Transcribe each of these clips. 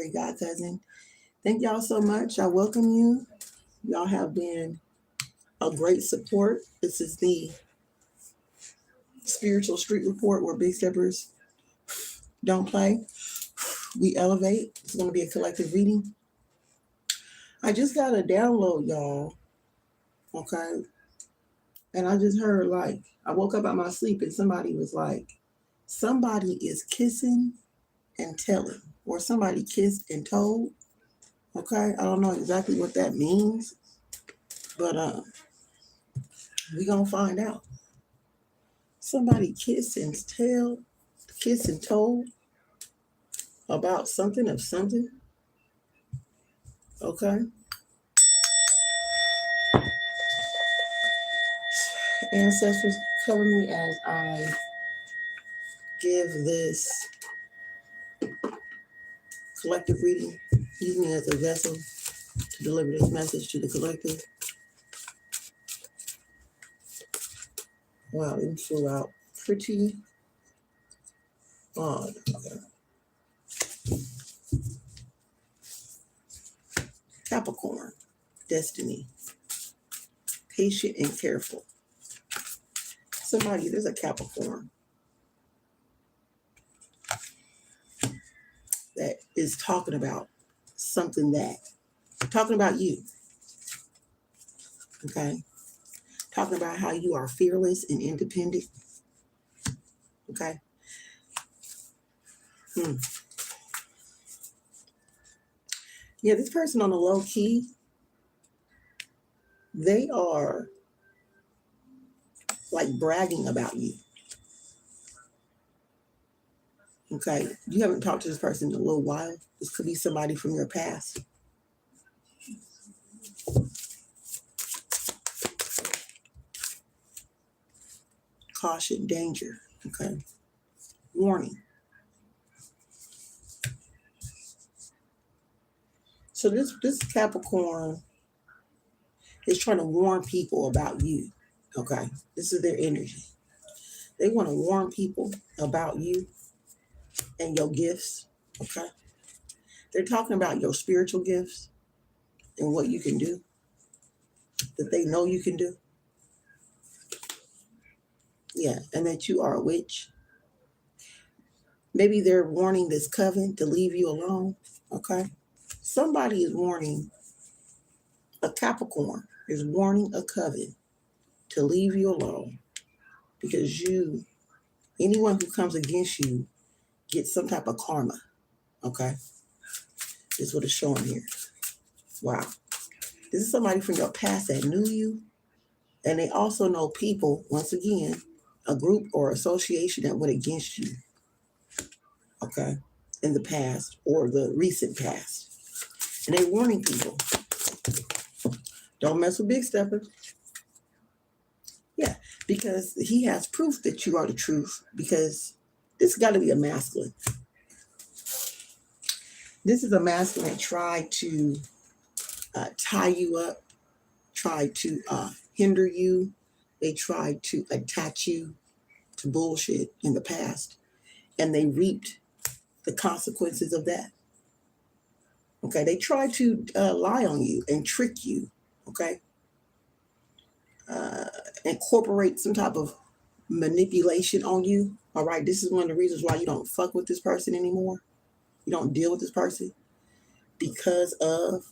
Fairy God Cousin. Thank y'all so much. I welcome you. Y'all have been a great support. This is the Spiritual Street Report where Big Steppers don't play. We elevate. It's going to be a collective reading. I just got a download, y'all. Okay. And I just heard, like, I woke up out my sleep and somebody was like, somebody is kissing and telling, or somebody kissed and told. Okay. I don't know exactly what that means, but we gonna find out. Somebody kiss and told about something of something. Okay. Ancestors, cover me as I give this collective reading. Use me as a vessel to deliver this message to the collective. Wow, it flew out pretty odd. Okay. Capricorn, destiny, patient and careful. Somebody, there's a Capricorn that is talking about something talking about you. Okay. Talking about how you are fearless and independent. Okay. Yeah, this person on the low key, they are like bragging about you. Okay. You haven't talked to this person in a little while. This could be somebody from your past. Caution, danger. Okay. Warning. So this Capricorn is trying to warn people about you. Okay. This is their energy. They want to warn people about you and your gifts. Okay. They're talking about your spiritual gifts and what you can do, that they know you can do. Yeah. And that you are a witch. Maybe they're warning this coven to leave you alone. Okay. Somebody is warning, a Capricorn is warning a coven to leave you alone because anyone who comes against you gets some type of karma. Okay. This is what it's showing here. Wow. This is somebody from your past that knew you. And they also know people, once again, a group or association that went against you. Okay. In the past or the recent past. And they're warning people. Don't mess with Big Stepper. Yeah, because he has proof that you are the truth. Because this has got to be a masculine. This is a masculine that tried to tie you up, tried to hinder you. They tried to attach you to bullshit in the past. And they reaped the consequences of that. Okay, they tried to lie on you and trick you. Okay. Incorporate some type of manipulation on you. All right. This is one of the reasons why you don't fuck with this person anymore. You don't deal with this person because of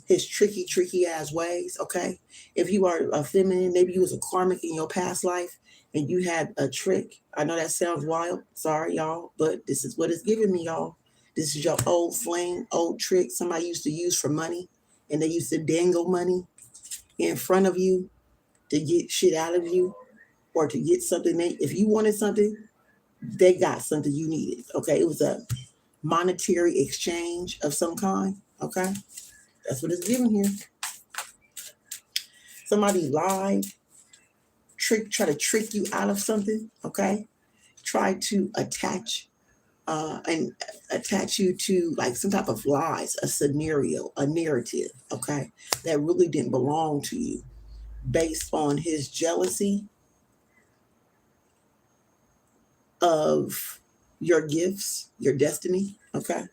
his tricky ass ways. Okay. If you are a feminine, maybe you was a karmic in your past life and you had a trick. I know that sounds wild. Sorry, y'all, but this is what it's giving me, y'all. This is your old flame, old trick somebody used to use for money, and they used to dangle money in front of you to get shit out of you or to get something. If you wanted something, they got something you needed. Okay. It was a monetary exchange of some kind. Okay. That's what it's giving here. Somebody lied, try to trick you out of something. Okay. Try to attach you to like some type of lies, a scenario, a narrative. Okay. That really didn't belong to you based on his jealousy of your gifts, your destiny. Okay.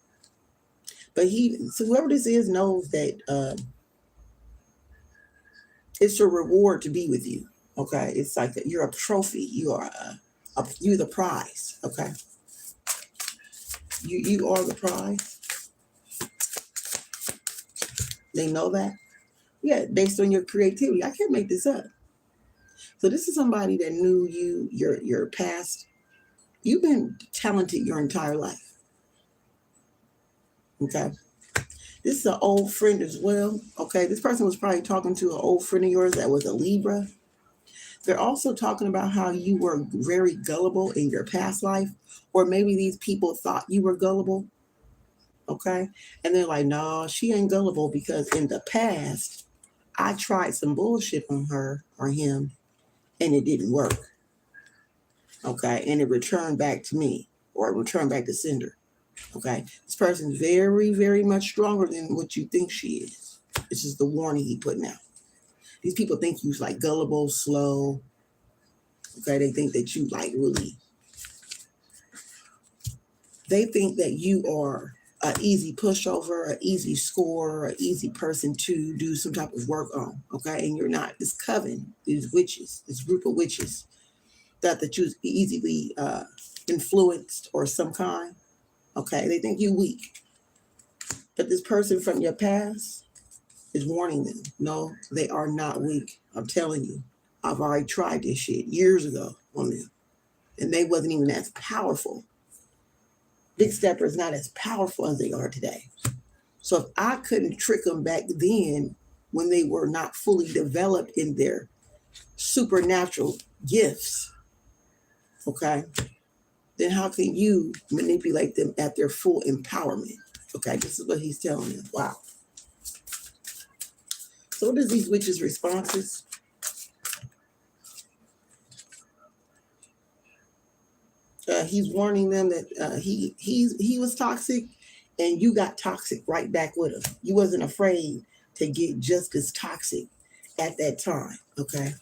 But so whoever this is knows that it's a reward to be with you. Okay, it's like you're a trophy. You are you're the prize. Okay, you are the prize. They know that. Yeah, based on your creativity. I can't make this up. So this is somebody that knew you, your past. You've been talented your entire life. Okay. This is an old friend as well. Okay. This person was probably talking to an old friend of yours that was a Libra. They're also talking about how you were very gullible in your past life, or maybe these people thought you were gullible. Okay. And they're like, no, she ain't gullible because in the past, I tried some bullshit on her or him and it didn't work. Okay. And it returned back to me or it returned back to sender. Okay. This person's very, very much stronger than what you think she is. This is the warning he putting out. These people think you're like gullible, slow. Okay. They think that you like really, they think that you are an easy pushover, an easy scorer, an easy person to do some type of work on. Okay. And you're not. This coven, these witches, this group of witches that you easily influenced or some kind. Okay. They think you're weak. But this person from your past is warning them. No, they are not weak. I'm telling you. I've already tried this shit years ago on them. And they wasn't even as powerful. Big Stepper is not as powerful as they are today. So if I couldn't trick them back then when they were not fully developed in their supernatural gifts, okay, then how can you manipulate them at their full empowerment? Okay, this is what he's telling them. Wow. So what is these witches' responses? He's warning them that he was toxic and you got toxic right back with him. You wasn't afraid to get just as toxic at that time. Okay.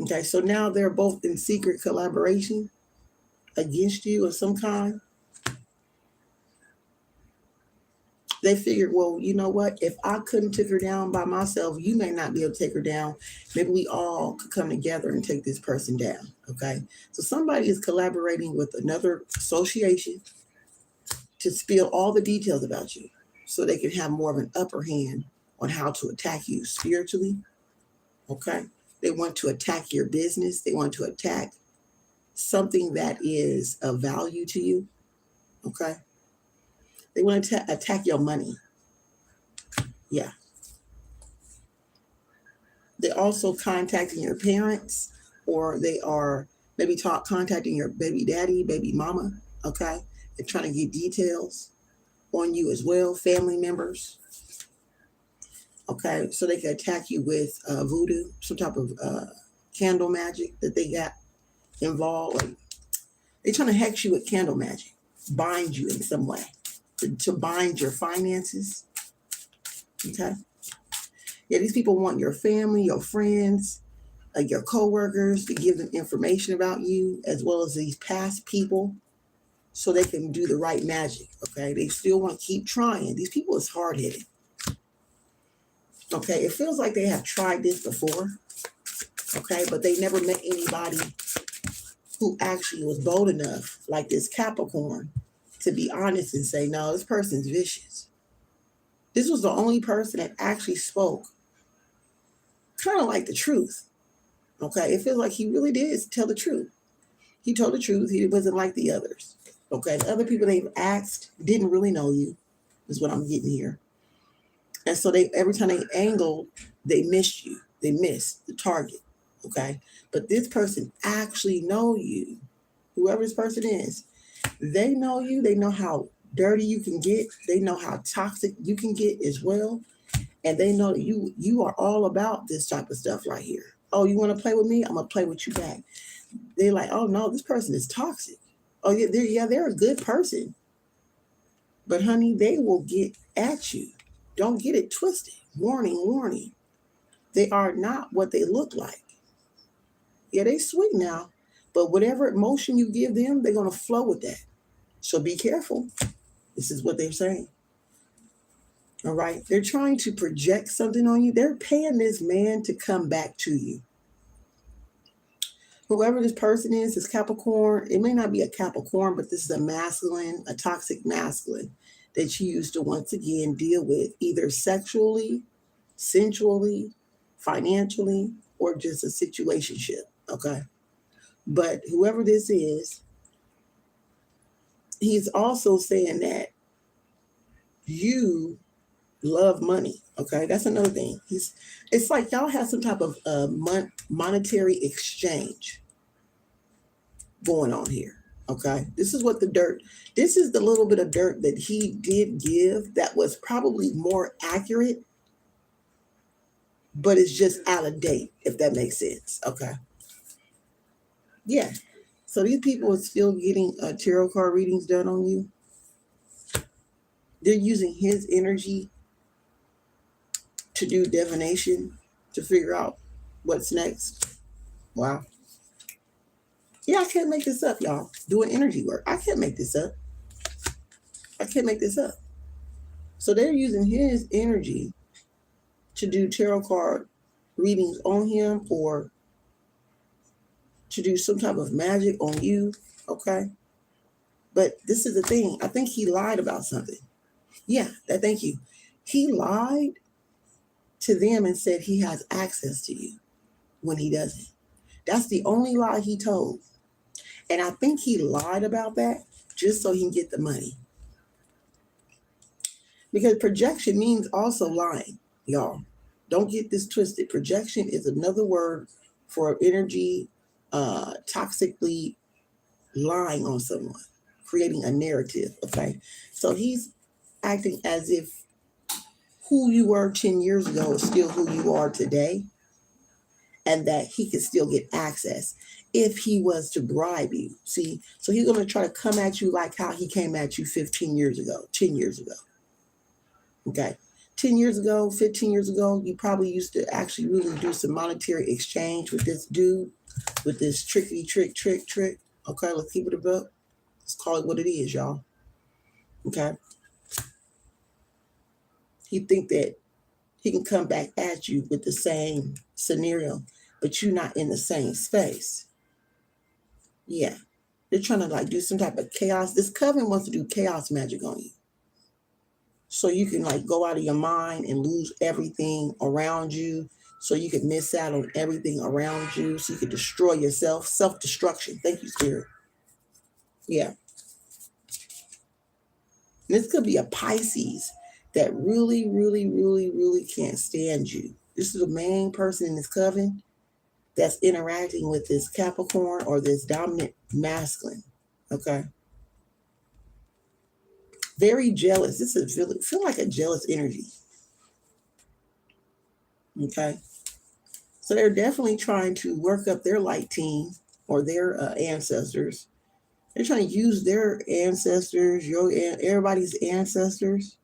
Okay. So now they're both in secret collaboration against you of some kind. They figured, well, you know what? If I couldn't take her down by myself, you may not be able to take her down. Maybe we all could come together and take this person down. Okay. So somebody is collaborating with another association to spill all the details about you so they can have more of an upper hand on how to attack you spiritually. Okay. They want to attack your business. They want to attack something that is of value to you. Okay. They want to attack your money. Yeah. They're also contacting your parents, or they are maybe contacting your baby daddy, baby mama. Okay. They're trying to get details on you as well, family members. Okay. So they can attack you with voodoo, some type of candle magic that they got involved. Like, they're trying to hex you with candle magic, bind you in some way. To bind your finances. Okay. Yeah, these people want your family, your friends, your coworkers to give them information about you, as well as these past people, so they can do the right magic. Okay. They still want to keep trying. These people is hard-headed. Okay. It feels like they have tried this before. Okay. But they never met anybody who actually was bold enough, like this Capricorn, to be honest and say, no, this person's vicious. This was the only person that actually spoke kind of like the truth. Okay. It feels like he really did tell the truth. He told the truth. He wasn't like the others. Okay. The other people they've asked didn't really know you, is what I'm getting here. And so every time they angled, they missed you. They missed the target. Okay. But this person actually know you. Whoever this person is, they know you. They know how dirty you can get. They know how toxic you can get as well. And they know that you are all about this type of stuff right here. Oh, you want to play with me? I'm going to play with you back. They're like, oh, no, this person is toxic. Oh, yeah, they're a good person. But, honey, they will get at you. Don't get it twisted. Warning, warning. They are not what they look like. Yeah, they sweet now. But whatever emotion you give them, they're going to flow with that. So be careful. This is what they're saying. All right. They're trying to project something on you. They're paying this man to come back to you. Whoever this person is Capricorn. It may not be a Capricorn, but this is a masculine, a toxic masculine that you used to once again deal with either sexually, sensually, financially, or just a situationship. Okay. But whoever this is, he's also saying that you love money. Okay, that's another thing. It's like y'all have some type of monetary exchange going on here. Okay, this is the little bit of dirt that he did give that was probably more accurate, but it's just out of date, if that makes sense. Okay. Yeah. So these people are still getting tarot card readings done on you. They're using his energy to do divination to figure out what's next. Wow. Yeah, I can't make this up, y'all. Doing energy work. I can't make this up. So they're using his energy to do tarot card readings on him or to do some type of magic on you. Okay. But this is the thing. I think he lied about something. Yeah, thank you. He lied to them and said he has access to you when he doesn't. That's the only lie he told. And I think he lied about that just so he can get the money. Because projection means also lying, y'all. Don't get this twisted. Projection is another word for energy toxically lying on someone, creating a narrative, okay? So he's acting as if who you were 10 years ago is still who you are today, and that he could still get access if he was to bribe you. See, so he's going to try to come at you like how he came at you 15 years ago, 10 years ago. Okay. 10 years ago, 15 years ago, you probably used to actually really do some monetary exchange with this dude, with this trick. Okay, let's keep it a book. Let's call it what it is, y'all. Okay. He think that he can come back at you with the same scenario, but you're not in the same space. Yeah. They're trying to like do some type of chaos. This coven wants to do chaos magic on you. So you can like go out of your mind and lose everything around you. So you can miss out on everything around you. So you can destroy yourself. Self-destruction. Thank you, Spirit. Yeah. This could be a Pisces that really, really, really, really can't stand you. This is the main person in this coven that's interacting with this Capricorn or this dominant masculine. Okay. Very jealous. This is feel like a jealous energy. Okay. So they're definitely trying to work up their light team or their ancestors. They're trying to use their ancestors, everybody's ancestors,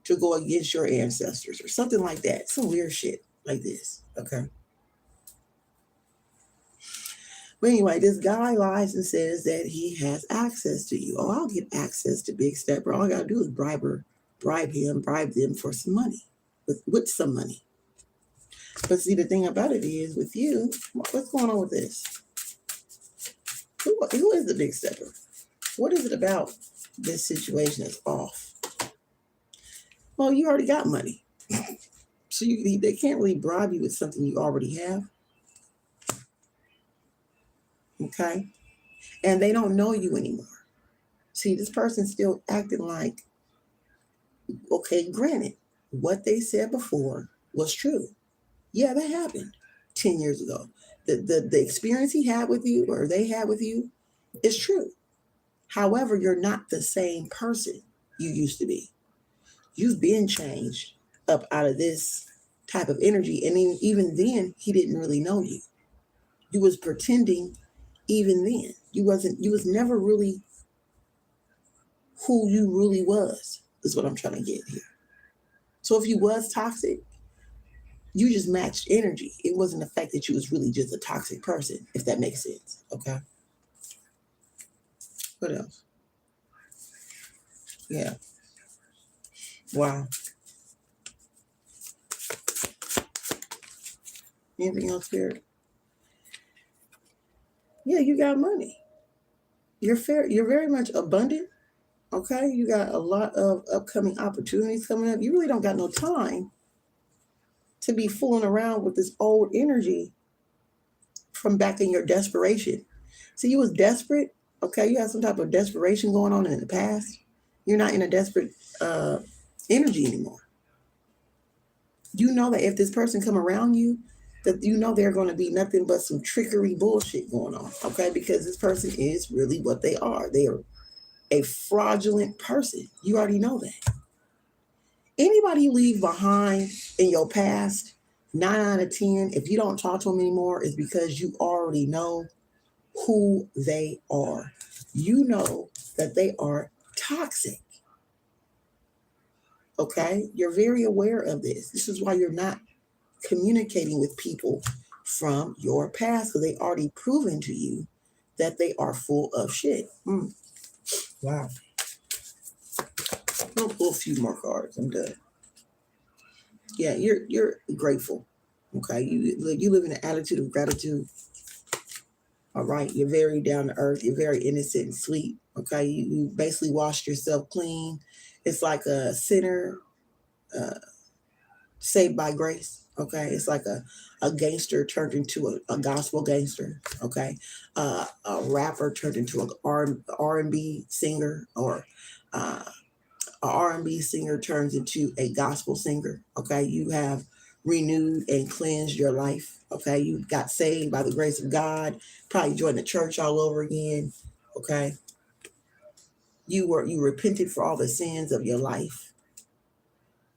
to go against your ancestors or something like that. Some weird shit like this. Okay. But anyway, this guy lies and says that he has access to you. Oh, I'll get access to Big Stepper. All I gotta do is bribe them for some money, with some money. But see, the thing about it is, with you, what's going on with this? Who is the Big Stepper? What is it about this situation that's off? Well, you already got money. So they can't really bribe you with something you already have. Okay? And they don't know you anymore. See, this person's still acting like, okay, granted, what they said before was true. Yeah, that happened 10 years ago. The experience he had with you or they had with you is true. However, you're not the same person you used to be. You've been changed up out of this type of energy. And even then, he didn't really know you. You was pretending even then. You was never really who you really was, is what I'm trying to get here. So if you was toxic, you just matched energy. It wasn't the fact that you was really just a toxic person, if that makes sense. Okay. What else? Yeah. Wow. Anything else, Spirit? Yeah, you got money. You're fair. You're very much abundant. Okay, you got a lot of upcoming opportunities coming up. You really don't got no time to be fooling around with this old energy from back in your desperation. So you was desperate. Okay, you had some type of desperation going on in the past. You're not in a desperate energy anymore. You know that if this person come around you, that you know they're going to be nothing but some trickery bullshit going on. Okay, because this person is really what they are. They are a fraudulent person. You already know that. Anybody you leave behind in your past, 9 out of 10, if you don't talk to them anymore, is because you already know who they are. You know that they are toxic. Okay? You're very aware of this. This is why you're not communicating with people from your past, because they already proven to you that they are full of shit. Wow. I'll pull a few more cards. I'm done. Yeah, you're grateful. Okay, you live in an attitude of gratitude. All right, you're very down to earth. You're very innocent and sweet. Okay, you basically washed yourself clean. It's like a sinner saved by grace. Okay, it's like a gangster turned into a gospel gangster. Okay, a rapper turned into an R&B singer, or a R&B singer turns into a gospel singer. Okay, you have renewed and cleansed your life. Okay, you got saved by the grace of God. Probably joined the church all over again. Okay, you repented for all the sins of your life.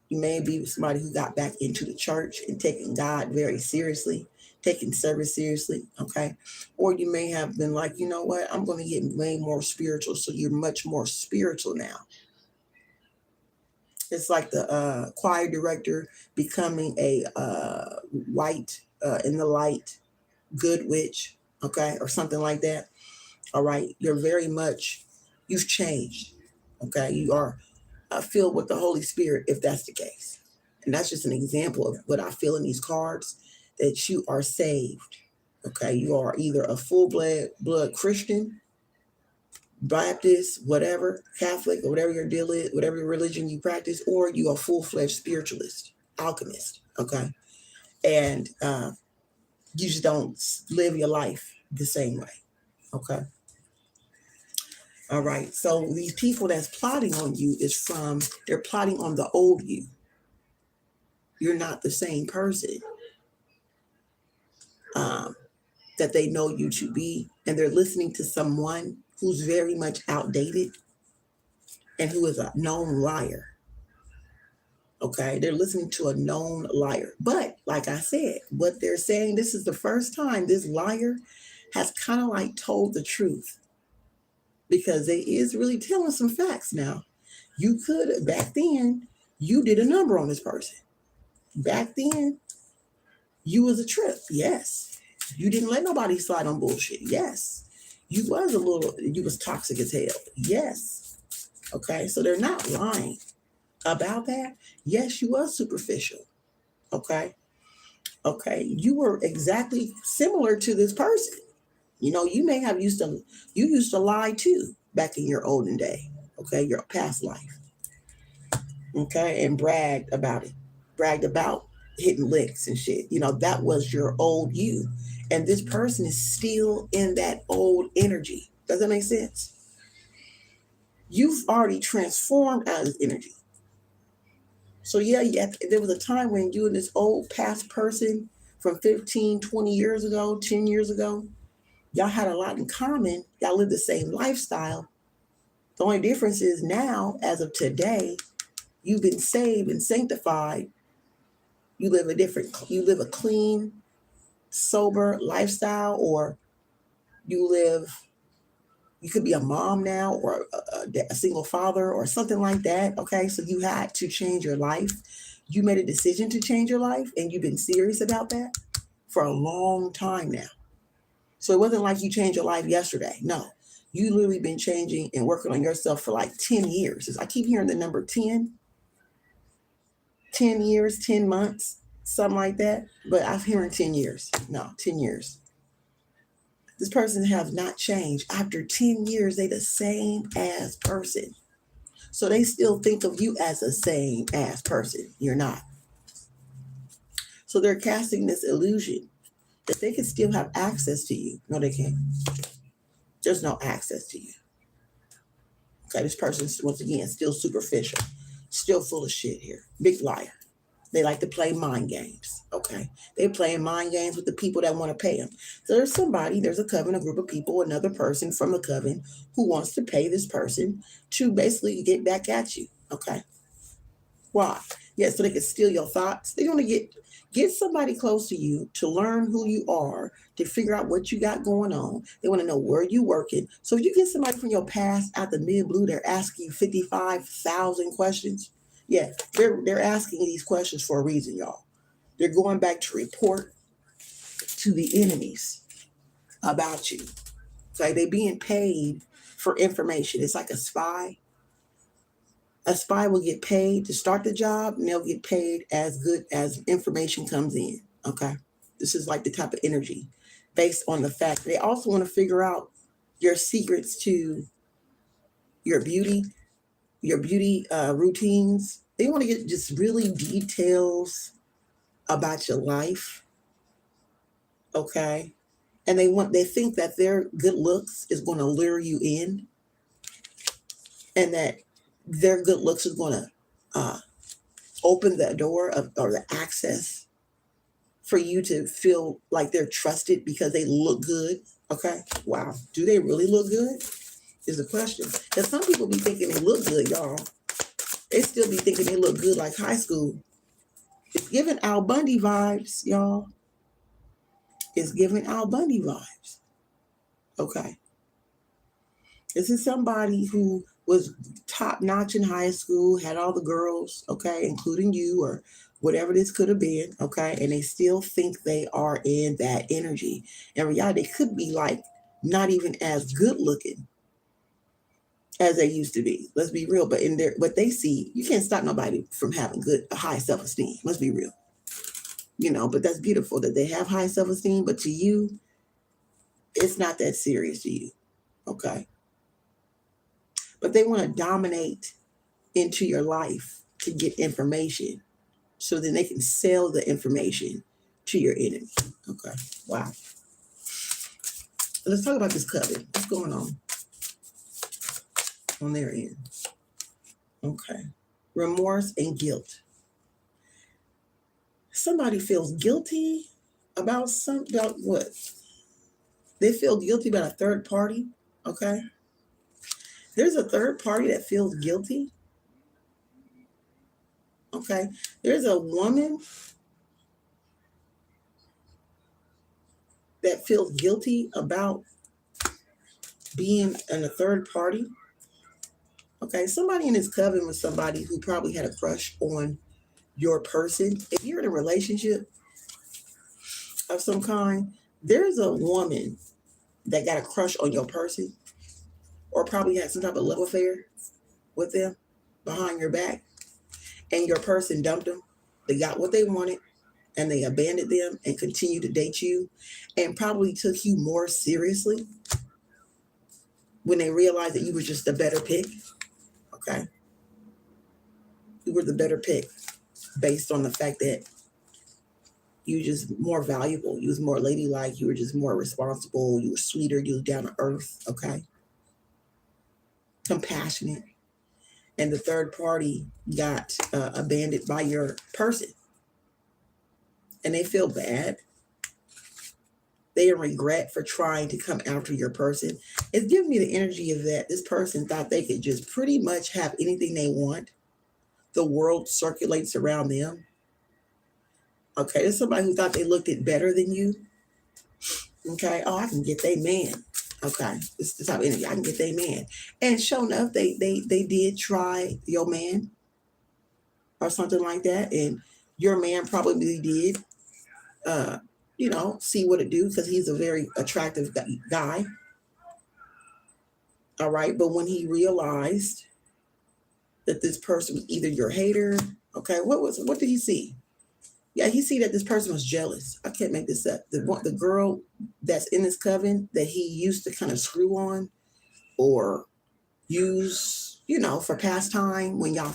You may be somebody who got back into the church and taking God very seriously, taking service seriously. Okay, or you may have been like, you know what, I'm going to get way more spiritual. So you're much more spiritual now. It's like the choir director becoming a white in the light good witch, okay, or something like that. All right, you've changed. Okay, you are filled with the Holy Spirit, if that's the case. And that's just an example of what I feel in these cards, that you are saved. Okay, you are either a full blood Christian, Baptist, whatever, Catholic, or whatever your deal is, whatever religion you practice, or you are full-fledged spiritualist, alchemist, okay? And you just don't live your life the same way, okay? All right, so these people that's plotting on you they're plotting on the old you. You're not the same person that they know you to be, and they're listening to someone who's very much outdated and who is a known liar. Okay, they're listening to a known liar. But like I said, what they're saying, this is the first time this liar has kind of like told the truth, because they is really telling some facts now. You could, back then, you did a number on this person. Back then, you was a trip. Yes. You didn't let nobody slide on bullshit. Yes. You was toxic as hell. Yes. Okay, so they're not lying about that. Yes, you was superficial. Okay. Okay. You were exactly similar to this person. You know, you may have used to lie too back in your olden day. Okay. Your past life. Okay. And bragged about it. Bragged about hitting licks and shit. You know, that was your old you. And this person is still in that old energy. Does that make sense? You've already transformed out of this energy. So yeah, there was a time when you and this old past person from 15, 20 years ago, 10 years ago, y'all had a lot in common. Y'all lived the same lifestyle. The only difference is now, as of today, you've been saved and sanctified. You live a clean, sober lifestyle, or you could be a mom now, or a single father or something like that. Okay, so you had to change your life. You made a decision to change your life, and you've been serious about that for a long time now. So it wasn't like you changed your life yesterday. No, you literally been changing and working on yourself for like 10 years. I keep hearing the number 10. 10 years, 10 months, something like that. But I'm hearing 10 years. No, 10 years. This person have not changed. After 10 years, they the same ass person. So they still think of you as a same ass person. You're not. So they're casting this illusion that they can still have access to you. No, they can't. There's no access to you. Okay, this person's once again still superficial, still full of shit here. Big liar. They like to play mind games. Okay, they playing mind games with the people that want to pay them. So there's a coven, a group of people, another person from a coven who wants to pay this person to basically get back at you. Okay, why? Yeah, so they can steal your thoughts. They want to get somebody close to you to learn who you are, to figure out what you got going on. They want to know where you working. So if you get somebody from your past out the mid blue, they're asking you 55,000 questions. Yeah, they're asking these questions for a reason, y'all. They're going back to report to the enemies about you. It's like they being paid for information. It's like a spy. A spy will get paid to start the job, and they'll get paid as good as information comes in. Okay. This is like the type of energy based on the fact they also want to figure out your secrets to your beauty routines. They want to get just really details about your life. Okay. And they think that their good looks is going to lure you in, and that their good looks is going to open the door or the access for you to feel like they're trusted because they look good. Okay. Wow. Do they really look good? Is the question. Because some people be thinking they look good, y'all. They still be thinking they look good like high school. It's giving Al Bundy vibes, y'all. It's giving Al Bundy vibes. Okay. This is somebody who was top notch in high school, had all the girls, okay, including you or whatever this could have been, okay, and they still think they are in that energy. In reality, they could be like not even as good looking as they used to be. Let's be real. But in their what they see, you can't stop nobody from having good high self-esteem. Let's be real. But that's beautiful that they have high self-esteem, but to you, it's not that serious to you. Okay. But they want to dominate into your life to get information so then they can sell the information to your enemy. Okay. Wow. Let's talk about this coven. What's going on their end? Okay. Remorse and guilt. Somebody feels guilty about what? They feel guilty about a third party. Okay. There's a third party that feels guilty. Okay. There's a woman that feels guilty about being in a third party. Okay. Somebody in this coven was somebody who probably had a crush on your person. If you're in a relationship of some kind, there's a woman that got a crush on your person or probably had some type of love affair with them behind your back, and your person dumped them. They got what they wanted and they abandoned them and continued to date you and probably took you more seriously when they realized that you were just the better pick. Okay. You were the better pick based on the fact that you were just more valuable. You was more ladylike. You were just more responsible. You were sweeter. You were down to earth. Okay. Compassionate. And the third party got abandoned by your person. And they feel bad. They regret for trying to come after your person. It's giving me the energy of that. This person thought they could just pretty much have anything they want. The world circulates around them. Okay, there's somebody who thought they looked it better than you. Okay, oh, I can get they man. Okay, it's the type of energy. I can get they man. And sure enough, they did try your man or something like that. And your man probably did, see what it do because he's a very attractive guy. All right, but when he realized that this person was either your hater. Okay, what did he see? Yeah, he see that this person was jealous. I can't make this up. The girl that's in this coven that he used to kind of screw on or use, for pastime when y'all.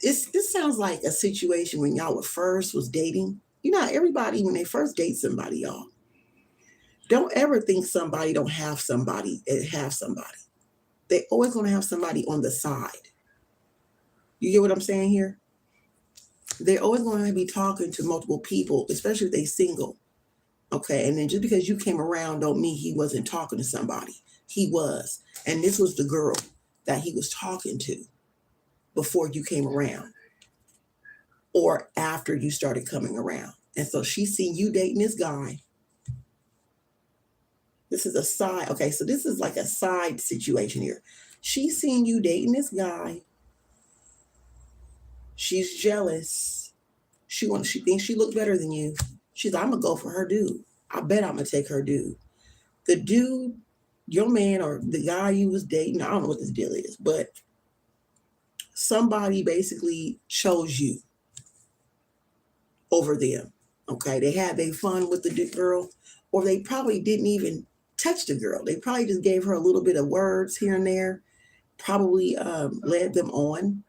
This sounds like a situation when y'all were first was dating. Everybody when they first date somebody, y'all, don't ever think somebody don't have somebody and have somebody. They always gonna have somebody on the side. You get what I'm saying here? They're always going to be talking to multiple people, especially if they're single. Okay. And then just because you came around don't mean he wasn't talking to somebody. He was. And this was the girl that he was talking to before you came around or after you started coming around. And so she's seen you dating this guy. This is a side. Okay. So this is like a side situation here. She's seen you dating this guy. She's jealous. She thinks she looked better than you. She's like, I'm gonna go for her dude. I bet I'm gonna take her dude. The dude, your man or the guy you was dating, I don't know what this deal is, but somebody basically chose you over them. Okay, they had their fun with the girl, or they probably didn't even touch the girl. They probably just gave her a little bit of words here and there, probably led them on,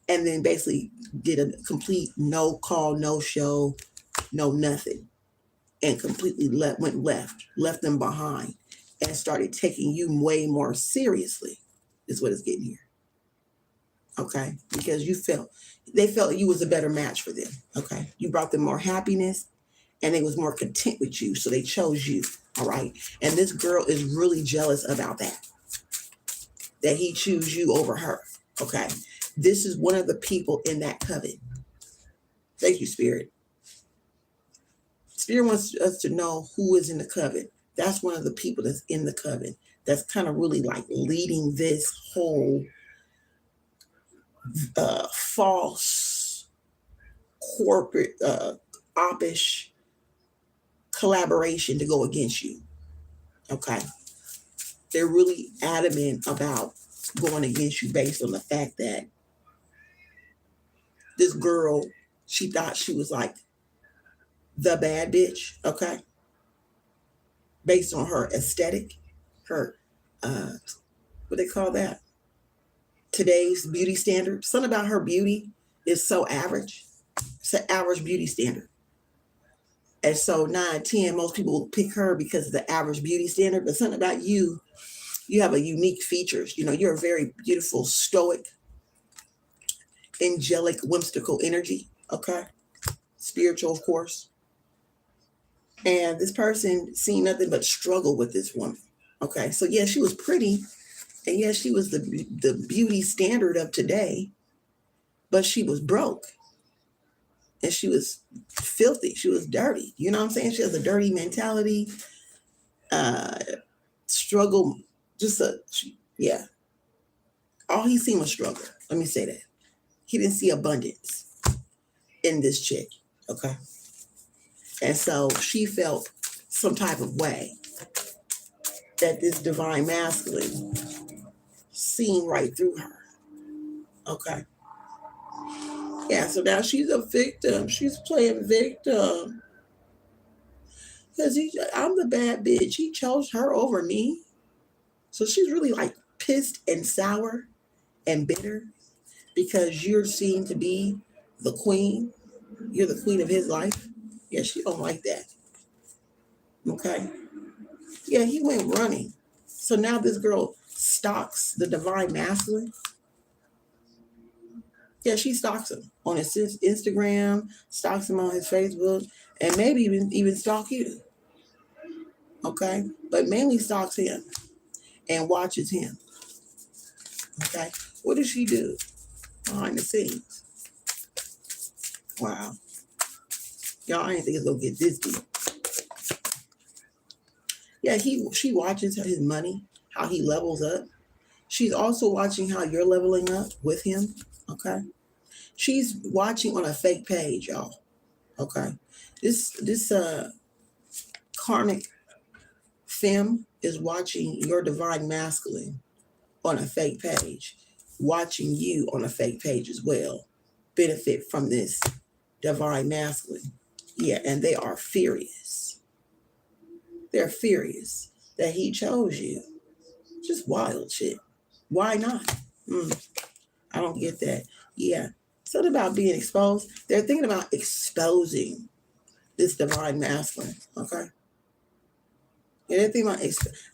and then basically did a complete no call, no show, no nothing, and completely left them behind and started taking you way more seriously is what it's getting here. Okay, because they felt you was a better match for them. Okay, you brought them more happiness and they was more content with you, so they chose you. All right, and this girl is really jealous about that he chose you over her. Okay, this is one of the people in that coven. Thank you, Spirit. Spirit wants us to know who is in the coven. That's one of the people that's in the coven that's kind of really like leading this whole false corporate oppish collaboration to go against you. Okay. They're really adamant about going against you based on the fact that this girl, she thought she was like the bad bitch, okay? Based on her aesthetic, her, what they call that? Today's beauty standard. Something about her beauty is so average. It's an average beauty standard. And so 9, 10, most people will pick her because of the average beauty standard, but something about you have a unique features. You're a very beautiful, stoic, angelic, whimsical energy, okay? Spiritual, of course. And this person seen nothing but struggle with this woman. Okay, so yeah, she was pretty, and yeah, she was the beauty standard of today, but she was broke, and she was filthy. She was dirty. You know what I'm saying? She has a dirty mentality, struggle. Yeah. All he seen was struggle. Let me say that. He didn't see abundance in this chick. Okay. And so she felt some type of way that this divine masculine seen right through her. Okay. Yeah, so now she's a victim. She's playing victim. Because I'm the bad bitch. He chose her over me. So she's really like pissed and sour and bitter because you're seen to be the queen. You're the queen of his life. Yeah, she don't like that. Okay. Yeah, he went running. So now this girl stalks the divine masculine. Yeah, she stalks him on his Instagram, stalks him on his Facebook, and maybe even stalk you. Okay, but mainly stalks him and watches him. Okay, what does she do behind the scenes? Wow, y'all, I didn't think it's gonna get this deep. Yeah, she watches his money, how he levels up. She's also watching how you're leveling up with him. Okay. She's watching on a fake page, y'all. Okay. This karmic femme is watching your divine masculine on a fake page. watching you on a fake page as well benefit from this divine masculine. Yeah, and they are furious. They're furious that he chose you. Just wild shit. Why not? I don't get that. Yeah. Something about being exposed. They're thinking about exposing this divine masculine. Okay. And they're thinking about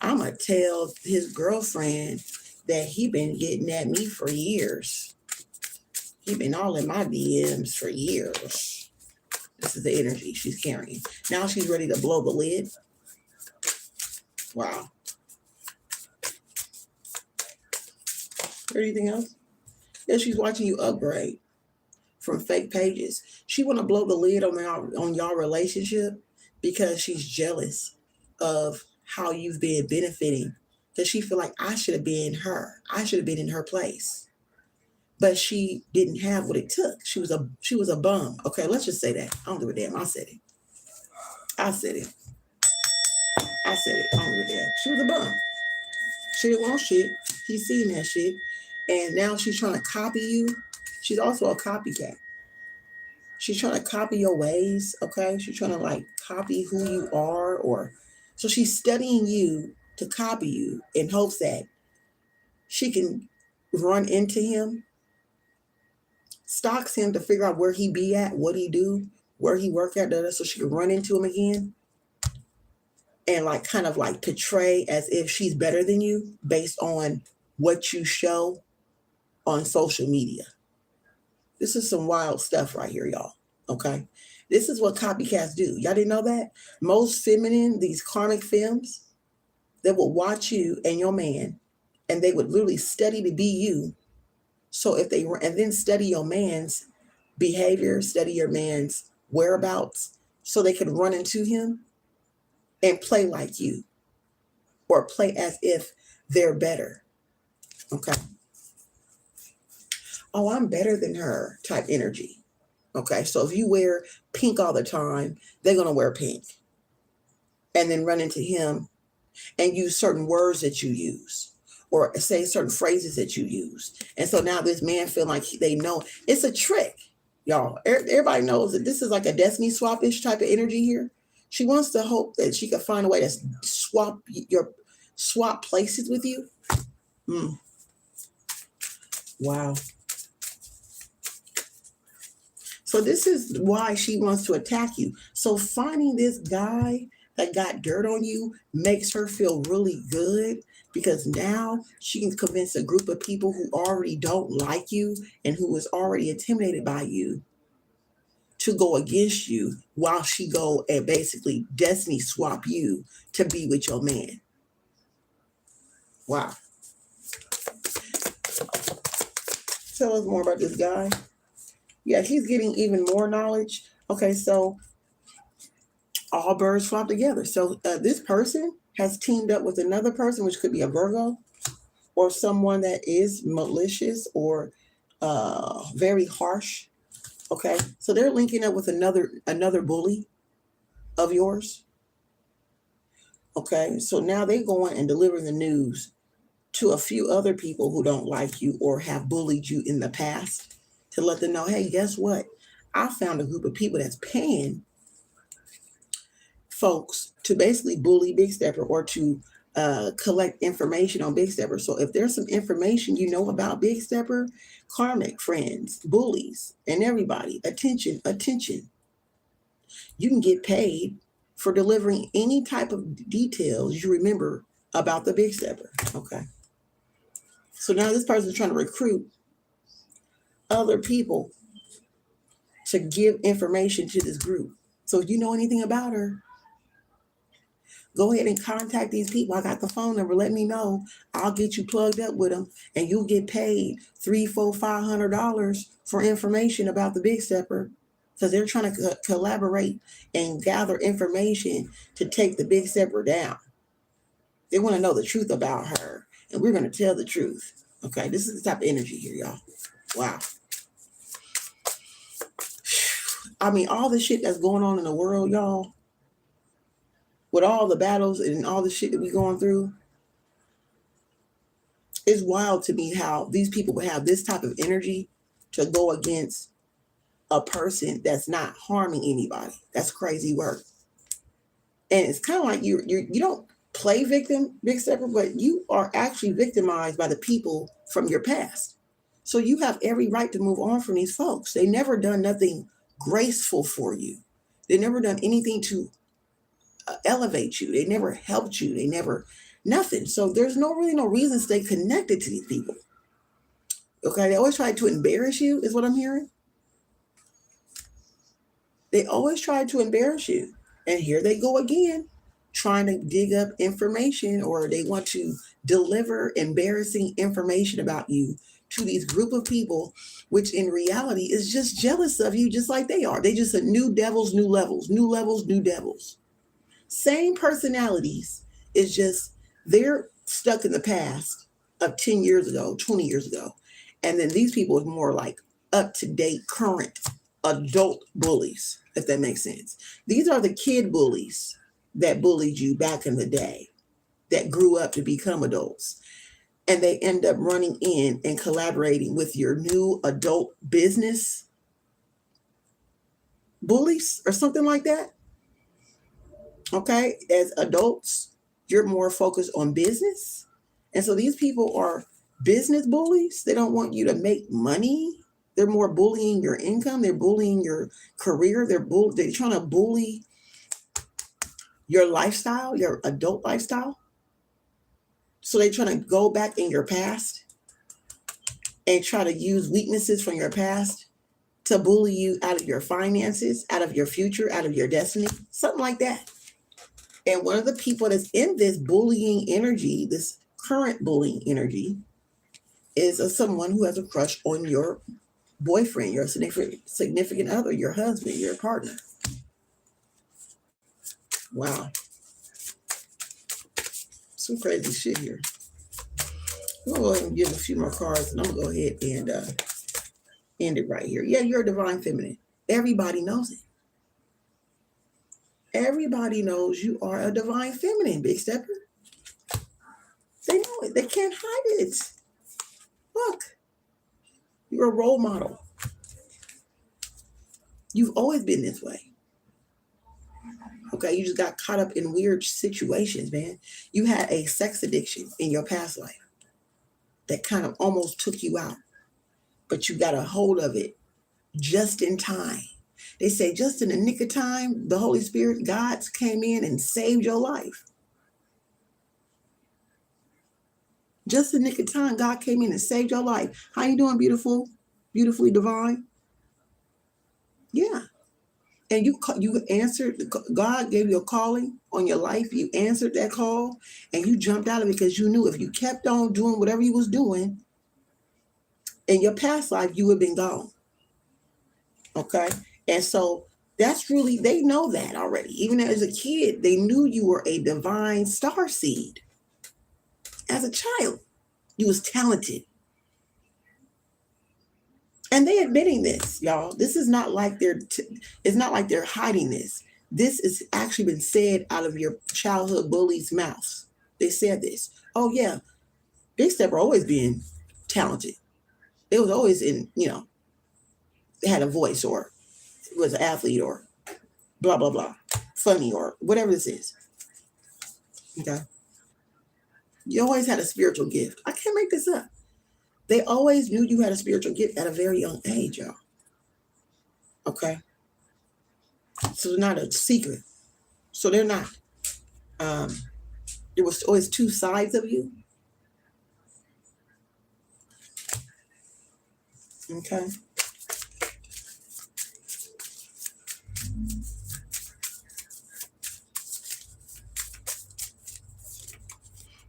I'm going to tell his girlfriend that he been getting at me for years. He been all in my DMs for years. This is the energy she's carrying. Now she's ready to blow the lid. Wow. Anything else? Yeah, she's watching you upgrade from fake pages. She want to blow the lid on y'all relationship because she's jealous of how you've been benefiting. Because she feel like I should have been her. I should have been in her place. But she didn't have what it took. She was a bum. Okay, let's just say that. I don't give a damn. I said it. I said it. I don't give a damn. She was a bum. She didn't want shit. He's seen that shit. And now she's trying to copy you. She's also a copycat. She's trying to copy your ways, okay? She's trying to like copy who you are, or so she's studying you to copy you in hopes that she can run into him, stalks him to figure out where he be at, what he do, where he work at, so she can run into him again and like kind of like portray as if she's better than you based on what you show on social media. This is some wild stuff right here, y'all. Okay. This is what copycats do. Y'all didn't know that? Most feminine, these karmic femmes, they will watch you and your man, and they would literally study to be you. So if they, and then study your man's behavior, study your man's whereabouts, so they could run into him and play like you, or play as if they're better. Okay. Oh, I'm better than her type energy. Okay. So if you wear pink all the time, they're going to wear pink and then run into him and use certain words that you use or say certain phrases that you use. And so now this man feel like they know it's a trick, y'all. Everybody knows that this is like a destiny swap-ish type of energy here. She wants to hope that she can find a way to swap places with you. Wow. So this is why she wants to attack you. So finding this guy that got dirt on you makes her feel really good, because now she can convince a group of people who already don't like you and who is already intimidated by you to go against you, while she go and basically destiny swap you to be with your man. Wow. Tell us more about this guy. Yeah, he's getting even more knowledge. Okay, so all birds flock together. So this person has teamed up with another person, which could be a Virgo or someone that is malicious or very harsh. Okay, so they're linking up with another bully of yours. Okay, so now they're going and delivering the news to a few other people who don't like you or have bullied you in the past, to let them know, hey, guess what? I found a group of people that's paying folks to basically bully Big Stepper or to collect information on Big Stepper. So if there's some information you know about Big Stepper, karmic friends, bullies, and everybody, attention. You can get paid for delivering any type of details you remember about the Big Stepper. Okay. So now this person is trying to recruit other people to give information to this group. So if you know anything about her, go ahead and contact these people. I got the phone number. Let me know. I'll get you plugged up with them, and you'll get paid $300, $400, $500 for information about the Big Stepper, because they're trying to collaborate and gather information to take the Big Stepper down. They want to know the truth about her, and we're going to tell the truth. Okay, this is the type of energy here, y'all. Wow. I mean, all the shit that's going on in the world, y'all, with all the battles and all the shit that we're going through, It's wild to me how these people would have this type of energy to go against a person that's not harming anybody. That's crazy work. And it's kind of like you don't play victim, Big Stepper, but you are actually victimized by the people from your past. So you have every right to move on from these folks. They never done nothing graceful for you. They never done anything to elevate you. They never helped you. They never nothing. So there's really no reason to stay connected to these people. Okay, they always try to embarrass you, is what I'm hearing. They always try to embarrass you. And here they go again, trying to dig up information, or they want to deliver embarrassing information about you to these group of people, which in reality is just jealous of you, just like they are. They just a new devils, new levels, new levels, new devils. Same personalities. It's just they're stuck in the past of 10 years ago, 20 years ago. And then these people are more like up to date, current adult bullies, if that makes sense. These are the kid bullies that bullied you back in the day, that grew up to become adults. And they end up running in and collaborating with your new adult business bullies or something like that. Okay, as adults, you're more focused on business. And so these people are business bullies. They don't want you to make money. They're more bullying your income. They're bullying your career. They're trying to bully your lifestyle, your adult lifestyle. So they're trying to go back in your past and try to use weaknesses from your past to bully you out of your finances, out of your future, out of your destiny, something like that. And one of the people that's in this bullying energy, this current bullying energy, is someone who has a crush on your boyfriend, your significant other, your husband, your partner. Wow. Some crazy shit here. I'm going to go ahead and give a few more cards, and I'm going to go ahead and end it right here. Yeah, you're a divine feminine. Everybody knows it. Everybody knows you are a divine feminine, Big Stepper. They know it. They can't hide it. Look, you're a role model. You've always been this way. Okay, you just got caught up in weird situations, man. You had a sex addiction in your past life that kind of almost took you out, but you got a hold of it just in time. They say just in the nick of time, the Holy Spirit, God came in and saved your life. Just in the nick of time, God came in and saved your life. How you doing, beautiful? Beautifully divine? Yeah. And you answered, God gave you a calling on your life. You answered that call and you jumped out of it because you knew if you kept on doing whatever you was doing in your past life, you would have been gone. Okay. And so that's really, they know that already. Even as a kid, they knew you were a divine star seed. As a child, you was talented. And they admitting this, y'all. This is not like it's not like they're hiding this. This has actually been said out of your childhood bullies' mouths. They said this. Oh yeah, Big Stepper always been talented. It was always had a voice or was an athlete or blah blah blah, funny or whatever this is. Okay, you always had a spiritual gift. I can't make this up. They always knew you had a spiritual gift at a very young age, y'all. Okay? So they're not a secret. So they're not. There was always two sides of you. Okay?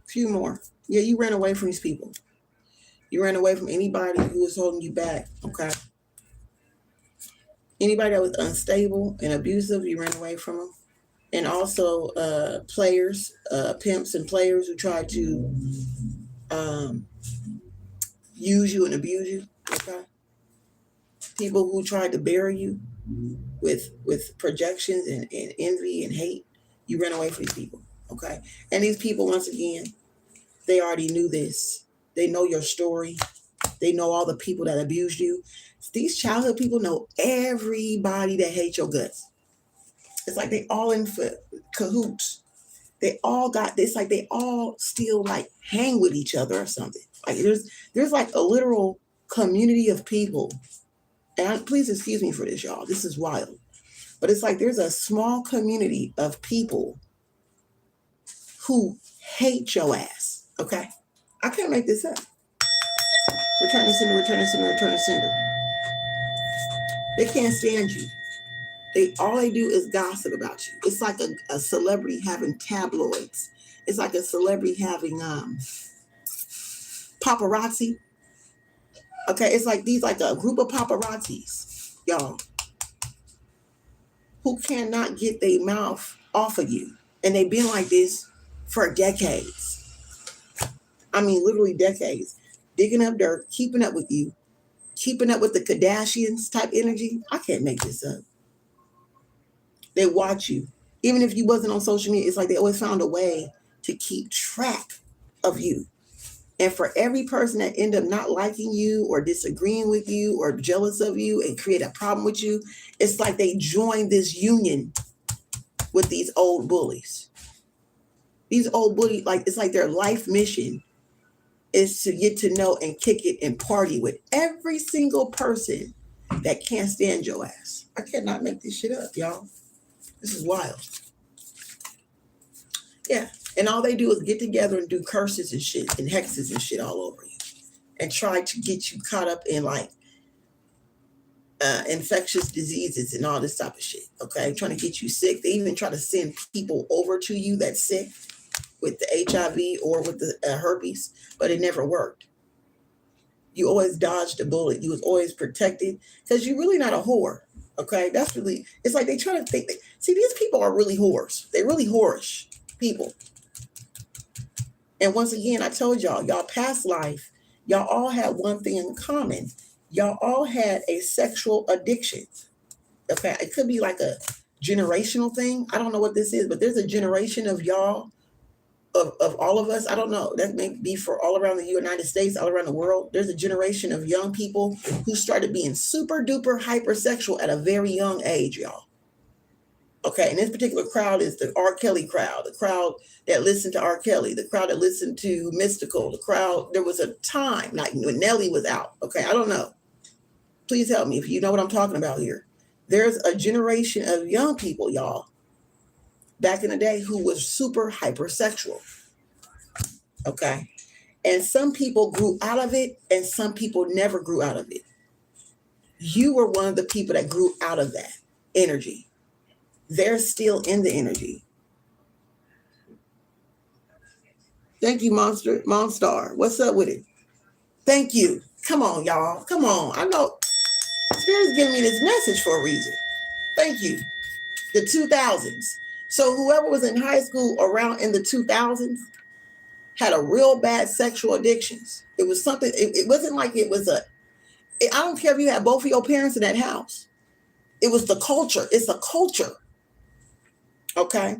Few more. Yeah, you ran away from these people. You ran away from anybody who was holding you back, okay? Anybody that was unstable and abusive, you ran away from them. And also players, pimps and players who tried to use you and abuse you, okay? People who tried to bury you with projections and envy and hate, you ran away from these people, okay? And these people, once again, they already knew this. They know your story. They know all the people that abused you. These childhood people know everybody that hates your guts. It's like they all in for cahoots. They all got this, like they all still like hang with each other or something. Like there's like a literal community of people. And please excuse me for this, y'all. This is wild. But it's like there's a small community of people who hate your ass. Okay? I can't make this up. Return to sender, return to sender, return to sender. They can't stand you. All they do is gossip about you. It's like a celebrity having tabloids. It's like a celebrity having paparazzi. Okay, it's like these, like a group of paparazzis, y'all, who cannot get their mouth off of you. And they've been like this for decades. I mean, literally decades. Digging up dirt, keeping up with you, keeping up with the Kardashians type energy. I can't make this up. They watch you. Even if you wasn't on social media, it's like they always found a way to keep track of you. And for every person that end up not liking you or disagreeing with you or jealous of you and create a problem with you, it's like they join this union with these old bullies. These old bullies, like it's like their life mission is to get to know and kick it and party with every single person that can't stand your ass. I cannot make this shit up, y'all. This is wild. Yeah. And all they do is get together and do curses and shit and hexes and shit all over you and try to get you caught up in like infectious diseases and all this type of shit. Okay. Trying to get you sick. They even try to send people over to you that's sick with the HIV or with the herpes, but it never worked. You always dodged a bullet. You was always protected because you're really not a whore. Okay. That's really, it's like they try to think. See, these people are really whores. They're really whorish people. And once again, I told y'all past life, y'all all had one thing in common. Y'all all had a sexual addiction. Okay. It could be like a generational thing. I don't know what this is, but there's a generation of y'all, of all of us. I don't know. That may be for all around the United States, all around the world. There's a generation of young people who started being super duper hypersexual at a very young age, y'all. Okay, and this particular crowd is the R. Kelly crowd, the crowd that listened to R. Kelly, the crowd that listened to Mystical, the crowd. There was a time, like when Nelly was out. Okay, I don't know. Please help me if you know what I'm talking about here. There's a generation of young people, y'all, back in the day who was super hypersexual. Okay, and some people grew out of it and some people never grew out of it. You were one of the people that grew out of that energy. They're still in the energy. Thank you, Monstar. What's up with it? Thank you. Come on, y'all. Come on. I know Spirit's giving me this message for a reason. Thank you. The 2000s. So whoever was in high school around in the 2000s had a real bad sexual addictions. It was something, it wasn't like it was I don't care if you had both of your parents in that house. It was the culture. It's a culture. Okay,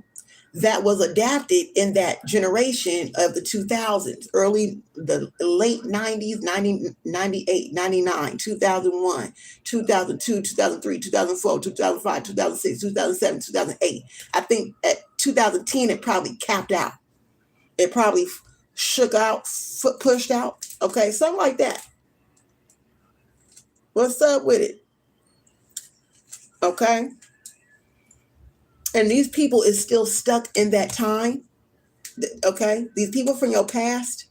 that was adapted in that generation of the 2000s, the late 90s, 90, 98, 99, 2001, 2002, 2003, 2004, 2005, 2006, 2007, 2008. I think at 2010, it probably capped out. It probably shook out, pushed out. Okay, something like that. What's up with it? Okay. And these people is still stuck in that time. Okay. These people from your past,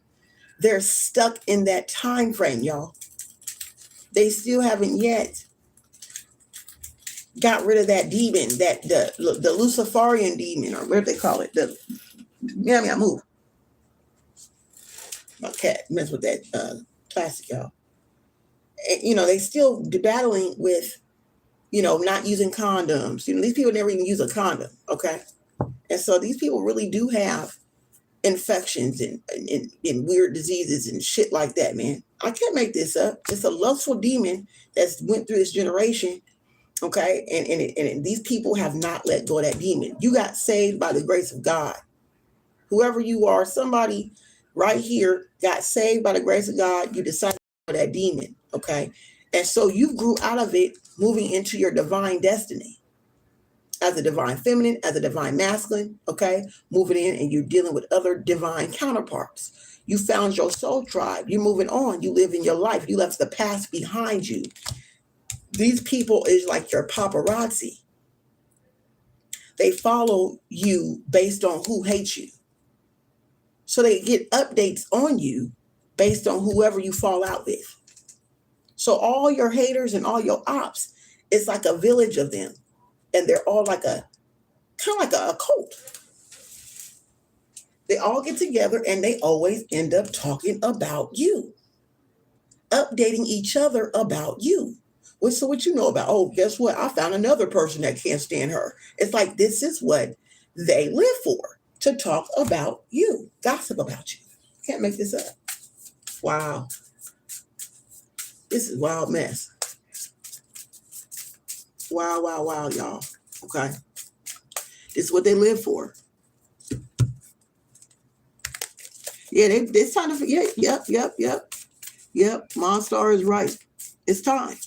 they're stuck in that time frame, y'all. They still haven't yet got rid of that demon, that the Luciferian demon, or whatever they call it. I move. My cat mess with that plastic, y'all. And, they still battling with, not using condoms. These people never even use a condom. Okay. And so these people really do have infections and weird diseases and shit like that, man. I can't make this up. It's a lustful demon that's went through this generation. Okay. And these people have not let go of that demon. You got saved by the grace of God. Whoever you are, somebody right here, got saved by the grace of God. You decided for that demon, okay? And so you grew out of it, moving into your divine destiny as a divine feminine, as a divine masculine, okay? Moving in and you're dealing with other divine counterparts. You found your soul tribe. You're moving on. You live in your life. You left the past behind you. These people is like your paparazzi. They follow you based on who hates you. So they get updates on you based on whoever you fall out with. So all your haters and all your ops, it's like a village of them. And they're all like a, kind of like a cult. They all get together and they always end up talking about you, updating each other about you. Well, so what you know about, oh, guess what? I found another person that can't stand her. It's like, this is what they live for, to talk about you, gossip about you. Can't make this up. Wow. This is a wild mess. Wow, wow, wow, y'all. Okay. This is what they live for. Yeah, it's time to forget. Yep. Monstar is right. It's time.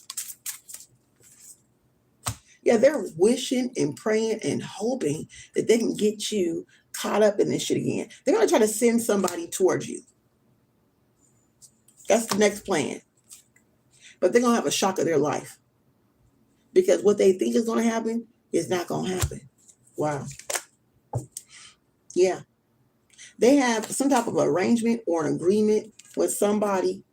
Yeah, they're wishing and praying and hoping that they can get you caught up in this shit again. They're going to try to send somebody towards you. That's the next plan. But they're going to have a shock of their life. Because what they think is going to happen is not going to happen. Wow. Yeah. They have some type of arrangement or an agreement with somebody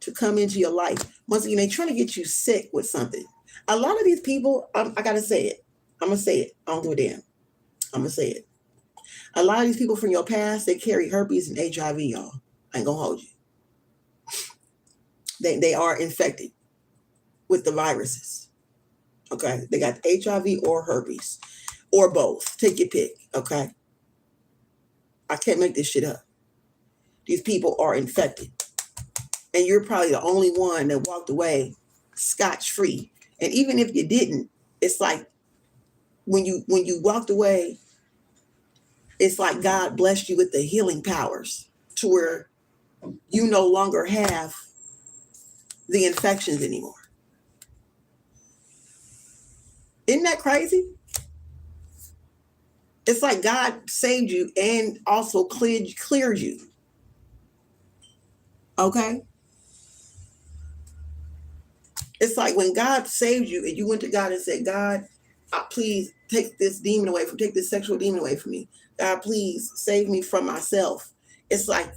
to come into your life. Once again, they're trying to get you sick with something. A lot of these people, I got to say it. I'm going to say it. I don't give a damn. I'm going to say it. A lot of these people from your past, they carry herpes and HIV, y'all. I ain't going to hold you. They are infected with the viruses. Okay? They got HIV or herpes or both. Take your pick. Okay? I can't make this shit up. These people are infected. And you're probably the only one that walked away scotch-free. And even if you didn't, it's like when you walked away, it's like God blessed you with the healing powers to where you no longer have the infections anymore. Isn't that crazy? It's like God saved you and also cleared you. Okay? It's like when God saved you and you went to God and said, God, please take this demon away take this sexual demon away from me. God, please save me from myself. It's like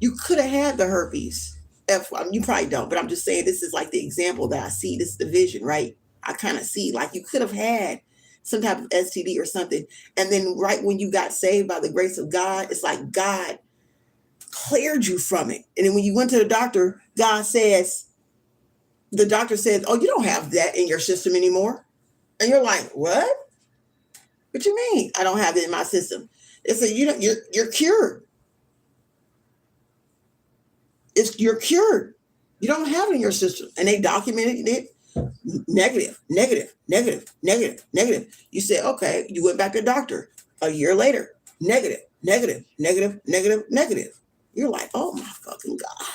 you could have had the herpes. You probably don't, but I'm just saying this is like the example that I see. This is the vision, right? I kind of see like you could have had some type of STD or something. And then right when you got saved by the grace of God, it's like God cleared you from it. And then when you went to the doctor, the doctor says, oh, you don't have that in your system anymore. And you're like, what? What you mean? I don't have it in my system. They said, you're cured. You're cured. You don't have it in your system. And they documented it. Negative. You said, okay, you went back to the doctor a year later. Negative. You're like, oh my fucking God.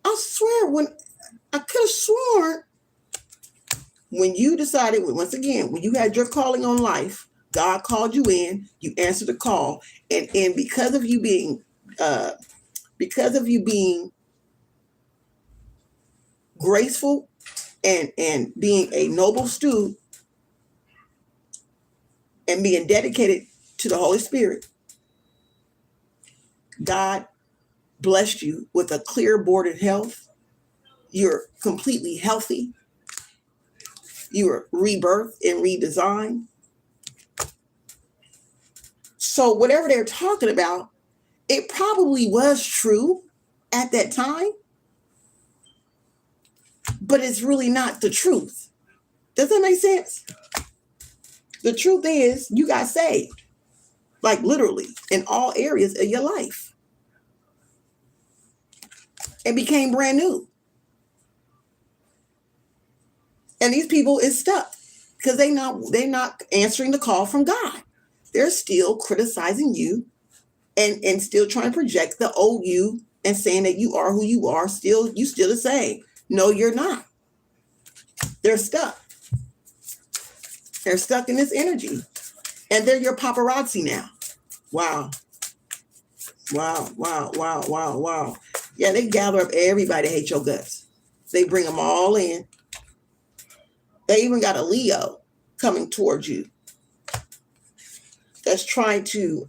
I swear, when I could have sworn when you decided, once again, when you had your calling on life, God called you in, you answered the call, and because of you being graceful and being a noble steward and being dedicated to the Holy Spirit, God blessed you with a clear bordered health. You're completely healthy. You were rebirthed and redesigned. So whatever they're talking about, it probably was true at that time, but it's really not the truth. Does that make sense? The truth is you got saved, like literally in all areas of your life. It became brand new. And these people is stuck because they're not answering the call from God. They're still criticizing you and still trying to project the old you and saying that you are who you are, you still the same. No, you're not. They're stuck. They're stuck in this energy. And they're your paparazzi now. Wow. Wow, wow, wow, wow, wow. Yeah, they gather up everybody that hates your guts. They bring them all in. They even got a Leo coming towards you that's trying to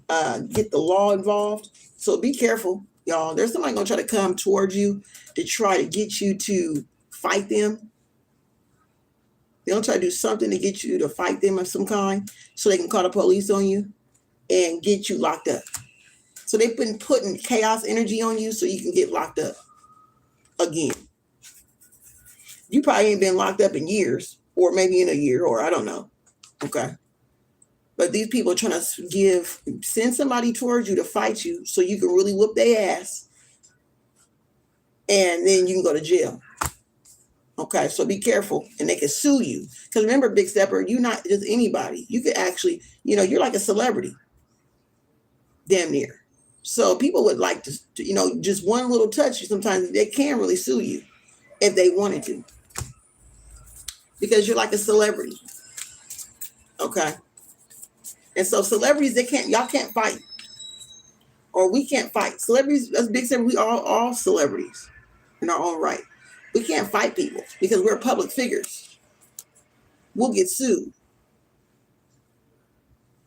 get the law involved. So be careful, y'all. There's somebody going to try to come towards you to try to get you to fight them. They'll try to do something to get you to fight them of some kind so they can call the police on you and get you locked up. So they've been putting chaos energy on you so you can get locked up again. You probably ain't been locked up in years, or maybe in a year, or I don't know. Okay. But these people are trying to send somebody towards you to fight you so you can really whoop their ass. And then you can go to jail. Okay, so be careful. And they can sue you. Because remember, Big Stepper, you're not just anybody. You could actually, you're like a celebrity. Damn near. So people would like to, just one little touch, sometimes they can really sue you if they wanted to. Because you're like a celebrity. Okay. And so celebrities, y'all can't fight. Or we can't fight. Celebrities, as Big Stepper, we are all celebrities in our own right. We can't fight people because we're public figures. We'll get sued.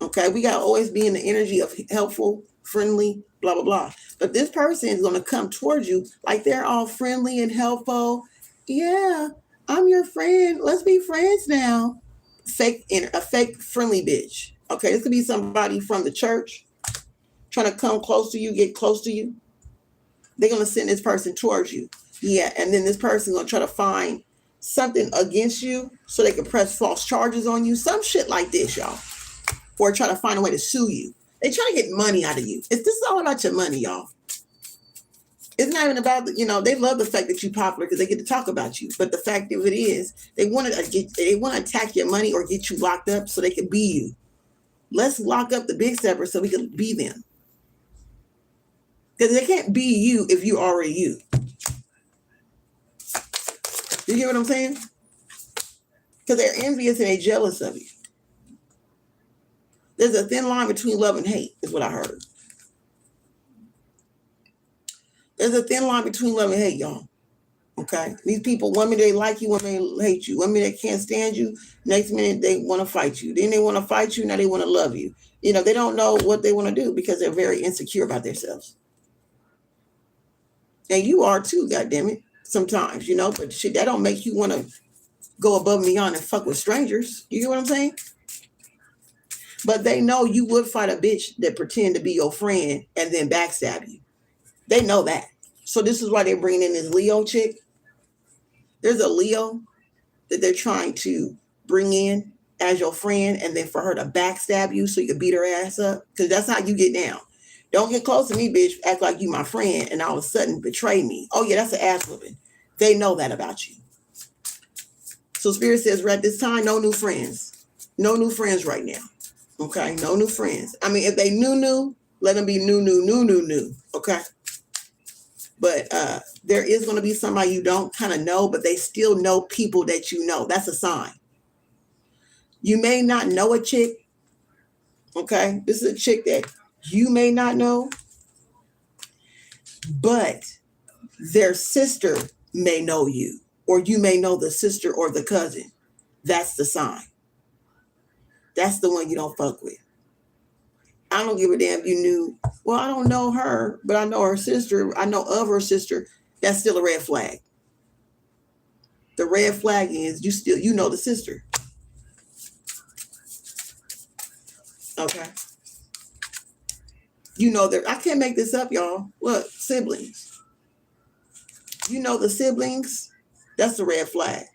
Okay, we gotta always be in the energy of helpful, friendly, blah, blah, blah. But this person is gonna come towards you like they're all friendly and helpful. Yeah, I'm your friend. Let's be friends now. A fake friendly bitch. Okay, this could be somebody from the church trying to come close to you, get close to you. They're gonna send this person towards you. Yeah, and then this person gonna try to find something against you so they can press false charges on you. Some shit like this, y'all. Or try to find a way to sue you. They try to get money out of you. This is all about your money, y'all. It's not even about, they love the fact that you're popular because they get to talk about you. But the fact of it is, they want to attack your money or get you locked up so they can be you. Let's lock up the Big Stepper so we can be them. Because they can't be you if you're already you. You hear what I'm saying? Because they're envious and they're jealous of you. There's a thin line between love and hate, is what I heard. There's a thin line between love and hate, y'all. Okay? These people, one minute they like you, one minute they hate you. One minute they can't stand you, next minute they want to fight you. Then they want to fight you, now they want to love you. They don't know what they want to do because they're very insecure about themselves. And you are too, goddammit, sometimes, but shit, that don't make you want to go above and beyond and fuck with strangers. You get what I'm saying? But they know you would fight a bitch that pretend to be your friend and then backstab you. They know that. So this is why they're bringing in this Leo chick. There's a Leo that they're trying to bring in as your friend and then for her to backstab you so you can beat her ass up. Because that's how you get down. Don't get close to me, bitch. Act like you my friend and all of a sudden betray me. Oh, yeah, that's an ass whooping. They know that about you. So Spirit says, right this time, no new friends. No new friends right now. Okay, no new friends. I mean, if they new, let them be new. Okay. But there is going to be somebody you don't kind of know, but they still know people that you know. That's a sign. You may not know a chick. Okay. This is a chick that you may not know, but their sister may know you, or you may know the sister or the cousin. That's the sign. That's the one you don't fuck with. I don't give a damn if you knew. Well, I don't know her, but I know her sister. I know of her sister. That's still a red flag. The red flag is you know the sister. Okay. I can't make this up, y'all. Look, siblings. You know the siblings. That's the red flag.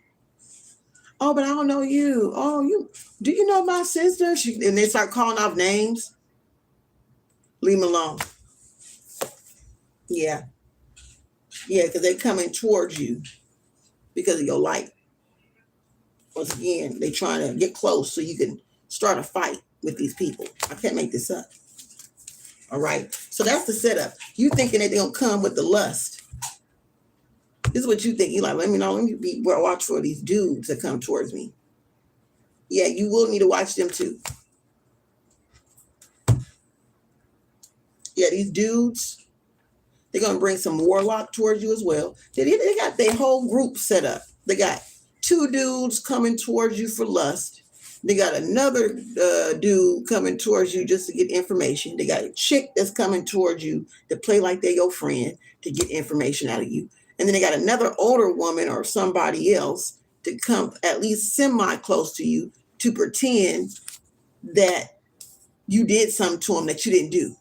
Oh, but I don't know you. Oh, do you know my sister? And they start calling off names. Leave them alone. Yeah. Yeah, because they're coming towards you because of your light. Once again, they're trying to get close so you can start a fight with these people. I can't make this up. All right. So that's the setup. You thinking that they're going to come with the lust. This is what you think. You're like, let me be watch for these dudes that come towards me. Yeah, you will need to watch them too. Yeah, these dudes, they're going to bring some warlock towards you as well. They got their whole group set up. They got 2 dudes coming towards you for lust. They got another dude coming towards you just to get information. They got a chick that's coming towards you to play like they're your friend to get information out of you. And then they got another older woman or somebody else to come at least semi-close to you to pretend that you did something to them that you didn't do.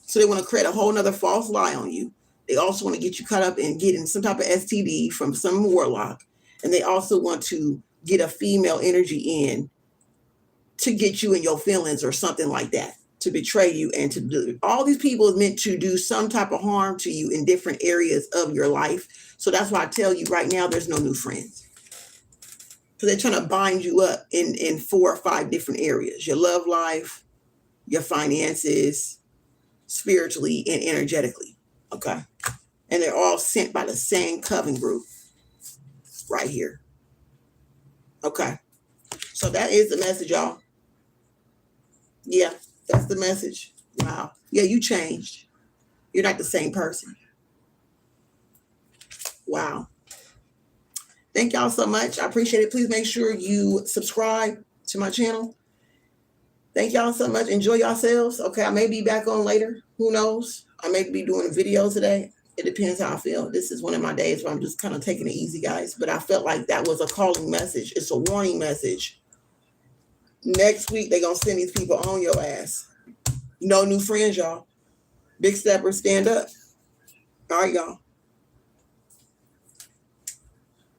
So they want to create a whole nother false lie on you. They also want to get you caught up in getting some type of STD from some warlock. And they also want to get a female energy in to get you in your feelings or something like that, to betray you and to do. All these people is meant to do some type of harm to you in different areas of your life. So that's why I tell you right now, there's no new friends. Because they're trying to bind you up in 4 or 5 different areas. Your love life, your finances, spiritually and energetically. Okay. And they're all sent by the same coven group right here. Okay. So that is the message, y'all. Yeah, that's the message. Wow. Yeah, you changed. You're not the same person. Wow. Thank y'all so much. I appreciate it. Please make sure you subscribe to my channel. Thank y'all so much. Enjoy yourselves. Okay, I may be back on later. Who knows? I may be doing a video today. It depends how I feel. This is one of my days where I'm just kind of taking it easy, guys. But I felt like that was a calling message. It's a warning message. Next week, they're going to send these people on your ass. No new friends, y'all. Big steppers, stand up. All right, y'all.